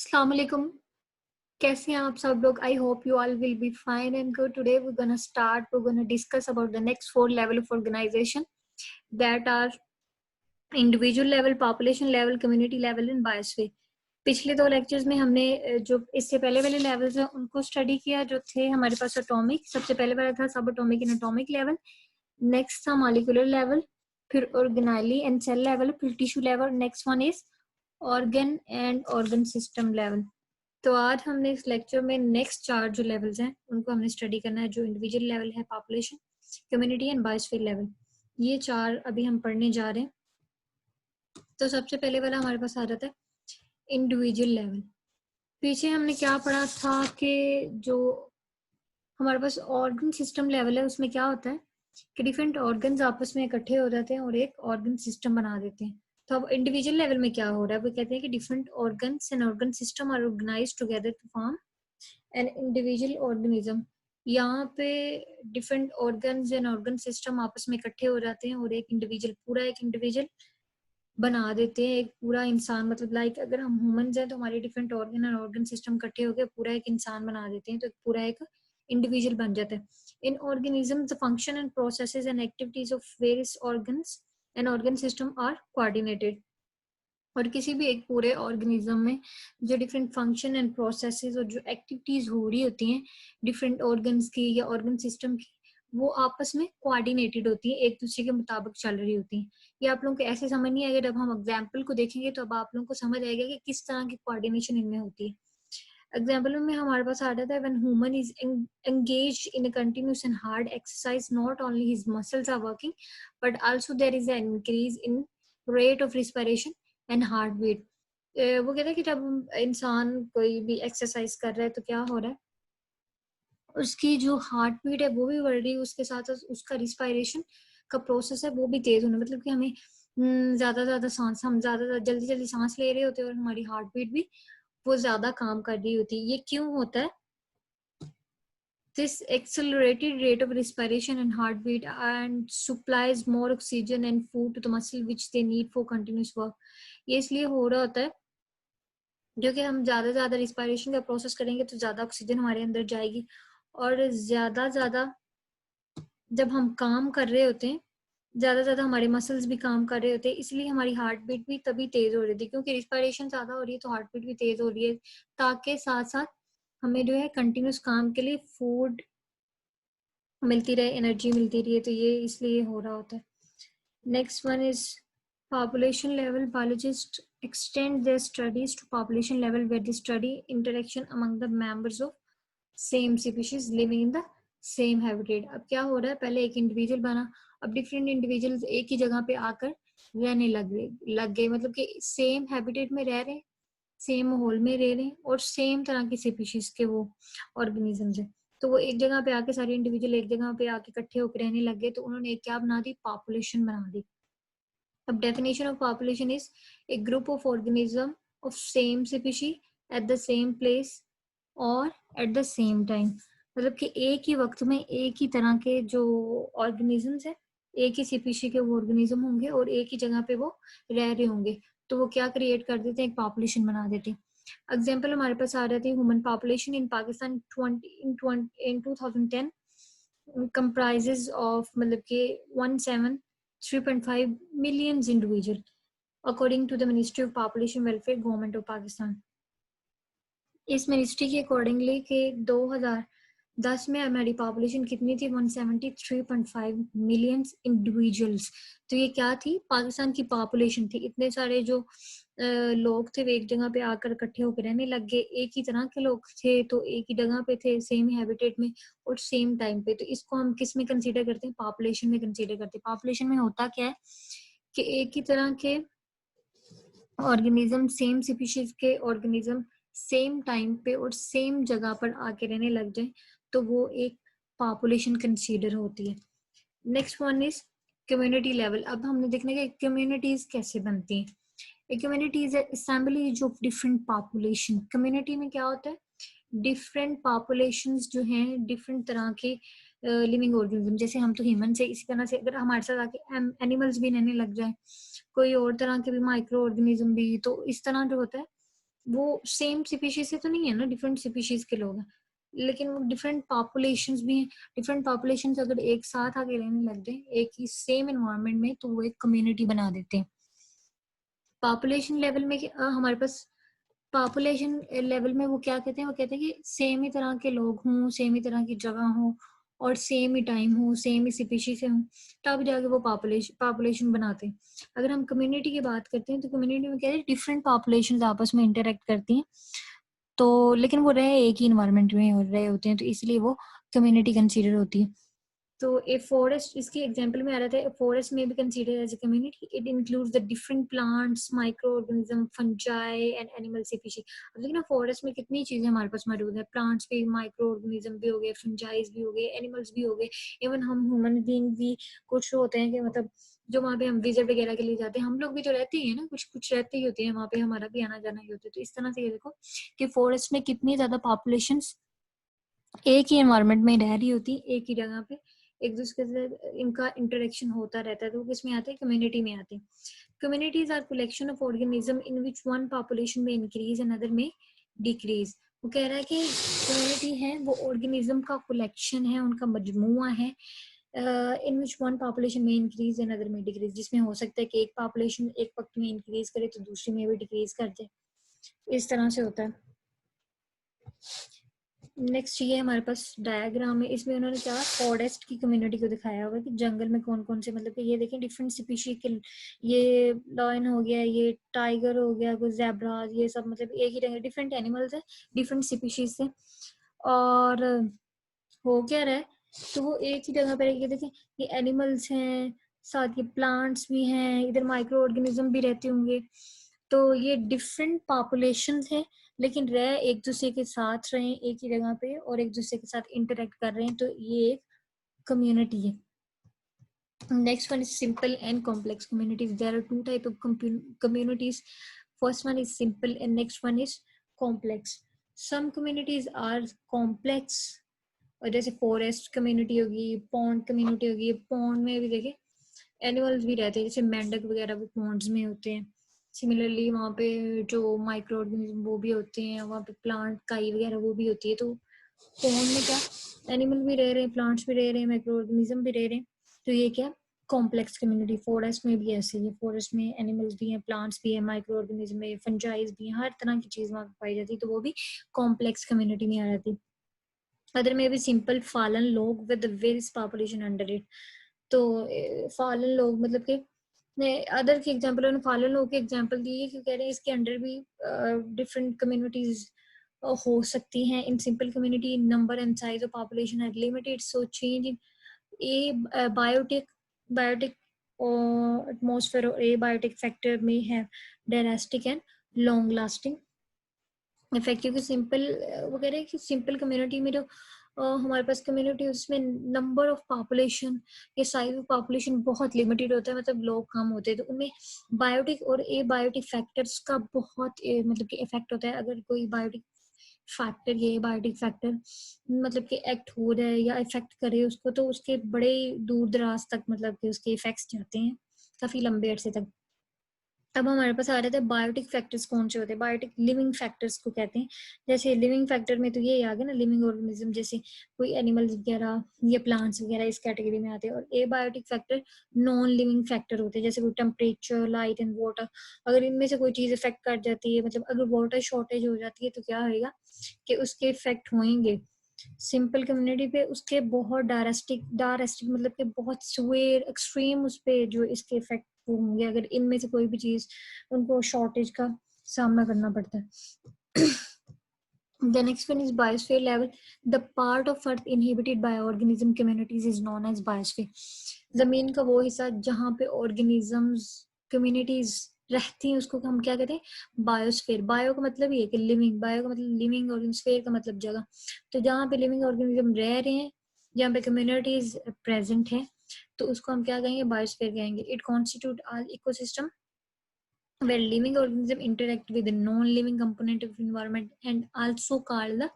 अस्सलाम वालेकुम। कैसे हैं आप सब लोग? I hope you all will be fine and good. Today we're gonna discuss about the next four level of organization that are individual level, population level, community level and biosphere. पिछले दो lectures में हमने जो इससे पहले वाले levels हैं उनको स्टडी किया, जो थे हमारे पास एटॉमिक। सबसे पहले वाला था सब atomic and atomic level, next था मॉलिक्यूलर लेवल, फिर ऑर्गेनाइली एंड सेल लेवल, फिर tissue level, next one is organ and organ system level. तो आज हमने इस लेक्चर में नेक्स्ट चार जो लेवल्स हैं उनको हमने स्टडी करना है, जो इंडिविजुअल लेवल है, population, community and biosphere level. ये चार अभी हम पढ़ने जा रहे हैं। तो सबसे पहले वाला हमारे पास आ जाता है इंडिविजुअल लेवल। पीछे हमने क्या पढ़ा था कि जो हमारे पास ऑर्गन सिस्टम लेवल है उसमें क्या होता है कि डिफरेंट ऑर्गन्स आपस में इकट्ठे हो जाते हैं और एक ऑर्गन सिस्टम बना देते हैं। तो अब इंडिविजुअल लेवल में क्या हो रहा है, वो कहते हैं कि different organs and organ system are organised together to form an individual organism. यहाँ पे different organs and organ system आपस में इकट्ठे हो जाते हैं और एक इंडिविजुअल, पूरा एक इंडिविजुअल बना देते हैं, एक पूरा इंसान। मतलब लाइक अगर हम ह्यूमंस हैं तो हमारे डिफरेंट ऑर्गन और ऑर्गन सिस्टम इकट्ठे होकर पूरा एक इंसान बना देते हैं, तो पूरा एक इंडिविजुअल बन जाता है। In organism the function and processes and activities of various organs and organ system are coordinated. और किसी भी एक पूरे ऑर्गेनिज्म में जो डिफरेंट फंक्शन एंड प्रोसेसेस और जो एक्टिविटीज हो रही होती हैं डिफरेंट ऑर्गन्स की या ऑर्गन सिस्टम की, वो आपस में कोऑर्डिनेटेड होती है, एक दूसरे के मुताबिक चल रही होती हैं। ये आप लोगों को ऐसे समझ नहीं आएगा, जब हम एग्जाम्पल को देखेंगे तो अब आप लोगों को समझ आएगा कि किस तरह की कोऑर्डिनेशन इनमें होती है। एग्जाम्पल में हमारे पास आ जाता है when human is engaged in a continuous and hard exercise, not only his muscles are working but also there is an increase in rate of respiration and heart beat। वो कहते हैं कि जब इंसान कोई भी एक्सरसाइज कर रहा है तो क्या हो रहा है, उसकी जो हार्ट बीट है वो भी बढ़ रही है, उसके साथ उसका रिस्पायरेशन का प्रोसेस है वो भी तेज होना। मतलब कि हमें ज्यादा सांस, हम ज्यादा जल्दी जल्दी सांस ले रहे होते हैं और हमारी हार्ट बीट भी वो ज्यादा काम कर रही होती है। ये क्यों होता है? This accelerated rate of respiration and heartbeat and supplies more oxygen and food to the muscle which they need for continuous work। ये इसलिए हो रहा होता है क्योंकि हम ज्यादा रिस्पायरेशन का प्रोसेस करेंगे तो ज्यादा ऑक्सीजन हमारे अंदर जाएगी, और ज्यादा जब हम काम कर रहे होते हैं, ज्यादा हमारे मसल्स भी काम कर रहे होते हैं, इसलिए हमारी हार्ट बीट भी तभी तेज हो रही थी, क्योंकि रिस्पायरेशन ज्यादा हो रही है तो हार्ट बीट भी तेज हो रही है, ताकि साथ साथ हमें जो है कंटिन्यूस काम के लिए फूड मिलती रहे, एनर्जी मिलती रही है। तो ये इसलिए हो रहा होता है। Next one is population level। Biologists extend their studies to population level where they study interaction among the members of same species living in the same habitat। अब क्या हो रहा है, पहले एक इंडिविजुअल बना, अब डिफरेंट इंडिविजुअल्स एक ही जगह पे आकर रहने लग गए, मतलब कि सेम हैबिटेट में रह रहे हैं, सेम माहौल में रह रहे हैं और सेम तरह की स्पीशीज के वो ऑर्गेनिजम्स हैं। तो वो एक जगह पे आके सारे इंडिविजुअल एक जगह पे आके इकट्ठे होकर रहने लग गए, तो उन्होंने एक क्या बना दी, पॉपुलेशन बना दी। अब definition of population is a group of organism of same species at the same place और एट द सेम टाइम। मतलब कि एक ही वक्त में एक ही तरह के जो ऑर्गेनिजम्स है, एक ही स्पीशी के वो ऑर्गेनिज्म होंगे और एक ही जगह पे वो रह रहे होंगे, तो वो क्या क्रिएट कर देते हैं, एक पॉपुलेशन बना देते हैं। एग्जाम्पल हमारे पास आ जाती है human population in Pakistan in 2010 comprises of मतलब कि 173.5 million individual according to the Ministry of Population Welfare, Government of Pakistan। इस मिनिस्ट्री के अकॉर्डिंगली कि 2010 में हमारी पॉपुलेशन कितनी थी, 173.5 मिलियन इंडिविजुअल्स। तो ये क्या थी, पाकिस्तान की पॉपुलेशन थी। इतने सारे जो लोग थे वो एक जगह पे आकर इकट्ठे होकर रहने लग गए, एक ही तरह के लोग थे तो एक ही जगह पे थे, सेम हैबिटेट में और सेम टाइम पे। तो इसको हम किस में कंसीडर करते हैं, पॉपुलेशन में कंसीडर करते हैं। पॉपुलेशन में होता क्या है कि एक ही तरह के ऑर्गेनिज्म, सेम स्पीशीज के ऑर्गेनिज्म सेम टाइम पे और सेम जगह पर आके रहने लग जाए, तो वो एक पॉपुलेशन कंसीडर होती है। Next one is community level. अब हमने देखने के कम्युनिटीज कैसे बनती हैं। एक community is assembly of different population. Community में क्या होता है, डिफरेंट पॉपुलेशंस जो हैं, डिफरेंट तरह के लिविंग ऑर्गेनिज्म, जैसे हम तो ह्यूमन से, इसी तरह से अगर हमारे साथ आके एनिमल्स भी रहने लग जाए, कोई और तरह के भी माइक्रो ऑर्गेनिज्म भी, तो इस तरह जो होता है वो सेम स्पीशीज से तो नहीं है ना, डिफरेंट स्पीशीज के लोग हैं, लेकिन वो डिफरेंट पॉपुलेशंस भी हैं। डिफरेंट पॉपुलेशंस अगर एक साथ आके रहने लग जाए एक ही सेम एनवायरनमेंट में, तो वो एक कम्युनिटी बना देते हैं। पॉपुलेशन लेवल में हमारे पास पॉपुलेशन लेवल में वो क्या कहते हैं, वो कहते हैं कि सेम ही तरह के लोग हों, सेम ही तरह की जगह हो, और सेम ही टाइम हो, सेम ही स्पीशीज से हों, तब जाके वो पॉपुलेशन बनाते हैं। अगर हम कम्युनिटी की बात करते हैं तो कम्युनिटी में क्या है, डिफरेंट पॉपुलेशन आपस में इंटरेक्ट करती हैं, तो लेकिन वो रहे एक ही इन्वायरमेंट में और रहे होते हैं, तो इसलिए वो कम्युनिटी कंसीडर होती है। तो ए फॉरेस्ट इसकी एग्जांपल में आ रहा था, फॉरेस्ट में भी consider as a community, it includes the different plants, micro organism, fungi and animal species. अब देखिए ना फॉरेस्ट में कितनी चीजें हमारे पास मौजूद है, प्लांट्स भी, माइक्रो ऑर्गेनिज्म भी हो गए, फंजाइज भी हो गए, एनिमल्स भी हो गए, इवन हम ह्यूमन बीइंग भी कुछ होते हैं कि मतलब जो वहाँ पे हम विजिट वगैरह के लिए जाते हैं, हम लोग भी तो रहते ही है ना, कुछ कुछ रहते ही होते हैं वहाँ पे, हमारा भी आना जाना ही होता है। तो इस तरह से ये देखो कि फॉरेस्ट में कितनी ज्यादा पॉपुलेशन एक ही एनवायरनमेंट में रह रही होती, एक ही जगह पे एक दूसरे से इनका इंटरेक्शन होता रहता है, तो किस में आते हैं, कम्युनिटी में आते हैं। Communities are collection of organism in which one population में इंक्रीज एंड अदर में डिक्रीज। वो कह रहा है कि कम्युनिटी है वो ऑर्गेनिज्म का कलेक्शन है, उनका मजमुआ है, इन विच वन पॉपुलेशन में इंक्रीज एंड अदर में डिक्रीज, जिसमें हो सकता है कि एक पॉपुलेशन एक वक्त में इंक्रीज करे तो दूसरी में भी डिक्रीज कर दे, इस तरह से होता है। नेक्स्ट ये हमारे पास डायग्राम है, इसमें उन्होंने क्या फॉरेस्ट की कम्युनिटी को दिखाया हुआ कि जंगल में कौन कौन से, मतलब कि ये देखें डिफरेंट स्पीशीज के, ये लायन हो गया, ये टाइगर हो गया, कुछ ज़ेब्रा, ये सब मतलब एक ही रंग डिफरेंट एनिमल्स है, डिफरेंट स्पीशीज से, और हो क्या रहा है, तो वो एक ही जगह पर ये देखें, ये एनिमल्स हैं, साथ ये प्लांट्स भी हैं, इधर माइक्रो ऑर्गेनिज्म भी रहते होंगे, तो ये डिफरेंट पॉपुलेशन है, लेकिन रह एक दूसरे के साथ रहे एक ही जगह पे और एक दूसरे के साथ इंटरेक्ट कर रहे हैं, तो ये एक कम्युनिटी है। Next one is simple and complex communities. There are two type of communities. First one is simple and next one is complex. Some communities are complex, और जैसे फॉरेस्ट कम्युनिटी होगी, पॉन्ड कम्युनिटी होगी, pond में भी देखे animals भी रहते हैं, जैसे मेंढक वगैरह वो पॉन्ड्स में होते हैं। सिमिलरली वहाँ पे जो माइक्रो ऑर्गेनिज्म वो भी होते हैं, वहाँ पे प्लांट काई वगैरह वो भी होती है। तो पॉन्ड में क्या एनिमल भी रह रहे हैं, प्लांट्स भी रह रहे हैं, माइक्रो ऑर्गेनिज्म भी रह रहे हैं, तो ये क्या कॉम्प्लेक्स कम्युनिटी। फॉरेस्ट में भी ऐसे ही है, फॉरेस्ट में एनिमल्स भी हैं, प्लांट्स भी हैं, माइक्रो ऑर्गेनिज्म में फंजाइज भी हैं, हर तरह की चीज वहाँ पे पाई जाती है, तो वो भी कॉम्प्लेक्स कम्युनिटी में आ जाती है। अदर में भी सिंपल फालन लोग with various population under it. तो फालन लोग मतलब कि अदर की एग्जांपल उन्होंने फालन लोग की एग्जांपल दी है, क्यों कह रहे हैं इसके अंडर भी डिफरेंट कम्युनिटीज हो सकती हैं। In simple community number and size of population are limited, so change in abiotic or atmosphere or abiotic factor may have drastic and long lasting effect. क्योंकि सिंपल वो कह रहे हैं कि सिंपल कम्युनिटी में जो हमारे पास कम्युनिटी उसमें नंबर ऑफ पॉपुलेशन या साइज ऑफ पॉपुलेशन बहुत लिमिटेड होता है, मतलब लोग कम होते हैं, तो उनमें बायोटिक और ए बायोटिक फैक्टर्स का बहुत मतलब कि इफेक्ट होता है। अगर कोई बायोटिक फैक्टर ये बायोटिक फैक्टर मतलब कि एक्ट हो रहा है या इफेक्ट करे उसको, तो उसके बड़े दूर दराज तक मतलब कि उसके इफेक्ट्स जाते हैं काफी लंबे अरसे तक। अब हमारे पास आ रहे थे बायोटिक फैक्टर्स कौन से होते हैं, बायोटिक लिविंग फैक्टर्स को कहते हैं। जैसे लिविंग फैक्टर में तो ये आ गया ना, लिविंग ऑर्गेनिज्म, जैसे कोई एनिमल्स वगैरह या प्लांट्स वगैरह इस कैटेगरी में आते हैं। और abiotic factor non living factor होते हैं, जैसे कोई टेम्परेचर, लाइट एंड वाटर। अगर इनमें से कोई चीज इफेक्ट कर जाती है, मतलब अगर वाटर शॉर्टेज हो जाती है, तो क्या होगा कि उसके इफेक्ट होंगे सिंपल कम्युनिटी पे, उसके बहुत डायरेस्टिक मतलब कि बहुत सुवेर एक्सट्रीम उस पे जो इसके इफेक्ट होंगे, अगर इनमें से कोई भी चीज उनको शॉर्टेज का सामना करना पड़ता है। The next one is biosphere level. The part of Earth inhabited by organism communities is known as biosphere. जमीन का वो हिस्सा जहाँ पे organisms communities रहती हैं उसको हम क्या कहते हैं, बायोस्फीयर। बायो का मतलब ये कि लिविंग, बायो का मतलब लिविंग और स्फीयर का मतलब जगह। तो जहाँ पे लिविंग ऑर्गेनिज्म रह रहे हैं, जहाँ पे कम्युनिटीज प्रेजेंट है, तो उसको हम क्या कहेंगे, बायोस्फीयर कहेंगे। It constitute all ecosystem where living organisms interact with the non-living component of environment and also called the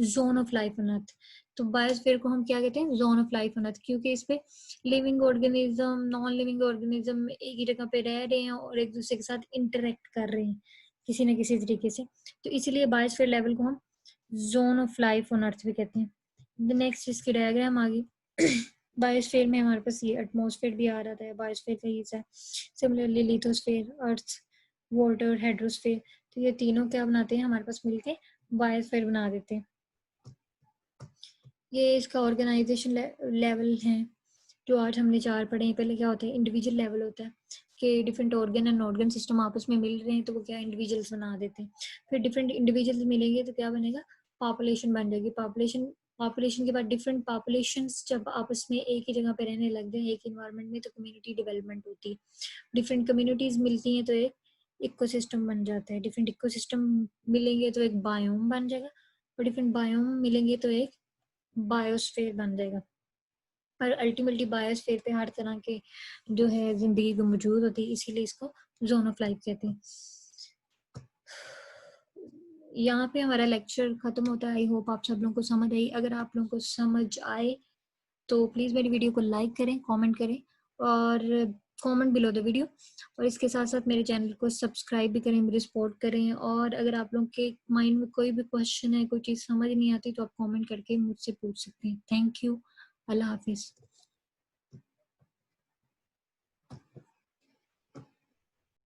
zone of life on earth. तो बायोस्फीयर को हम क्या कहते हैं, zone of life on earth, क्योंकि इस पे living organism, non living organism एक ही जगह पे रह रहे हैं और एक दूसरे के साथ इंटरेक्ट कर रहे हैं। किसी न किसी तरीके से। तो इसीलिए बायोस्फीयर लेवल को हम zone of life on earth भी कहते हैं। द नेक्स्ट इसकी डायग्राम आ गई। बायोस्फीयर में हमारे पास ये एटमॉस्फेयर भी आ रहा है, बायोस्फीयर का हिस्सा है। सिमिलरली लिथोस्फीयर, अर्थ, वाटर, हाइड्रोस्फीयर, तो ये तीनों क्या बनाते हैं हमारे पास मिलके बायोस्फीयर बना देते हैं। ये इसका ऑर्गेनाइजेशन लेवल है जो आज हमने 4 पढ़े हैं। पहले क्या होता है, इंडिविजुअल लेवल होता है कि different organ and organ system आपस में मिल रहे हैं तो वो क्या इंडिविजुअल्स बना देते हैं। फिर डिफरेंट इंडिविजुअल्स मिलेंगे तो क्या बनेगा, पॉपुलेशन बन जाएगी। पॉपुलेशन के बाद डिफरेंट पॉपुलेशंस जब आपस में एक ही जगह पे रहने लग जाए एक इन्वायरमेंट में तो कम्युनिटी डेवलपमेंट होती है। डिफरेंट कम्युनिटीज मिलती हैं तो एक इकोसिस्टम बन जाता है। डिफरेंट इकोसिस्टम मिलेंगे तो एक बायोम बन जाएगा, और डिफरेंट बायोम मिलेंगे तो एक बायोस्फीयर बन जाएगा। पर अल्टीमेटली बायोस्फीयर पे हर तरह के जो है जिंदगी को मौजूद होती है, इसीलिए इसको जोन ऑफ लाइफ कहते हैं। यहाँ पे हमारा लेक्चर खत्म होता है। आई होप आप सब लोगों को समझ आई। अगर आप लोगों को समझ आए तो प्लीज़ मेरी वीडियो को लाइक करें, कमेंट करें और कमेंट बिलो द वीडियो, और इसके साथ साथ मेरे चैनल को सब्सक्राइब भी करें, मेरी सपोर्ट करें। और अगर आप लोगों के माइंड में कोई भी क्वेश्चन है, कोई चीज़ समझ नहीं आती तो आप कमेंट करके मुझसे पूछ सकते हैं। Thank you. अल्लाह हाफिज़।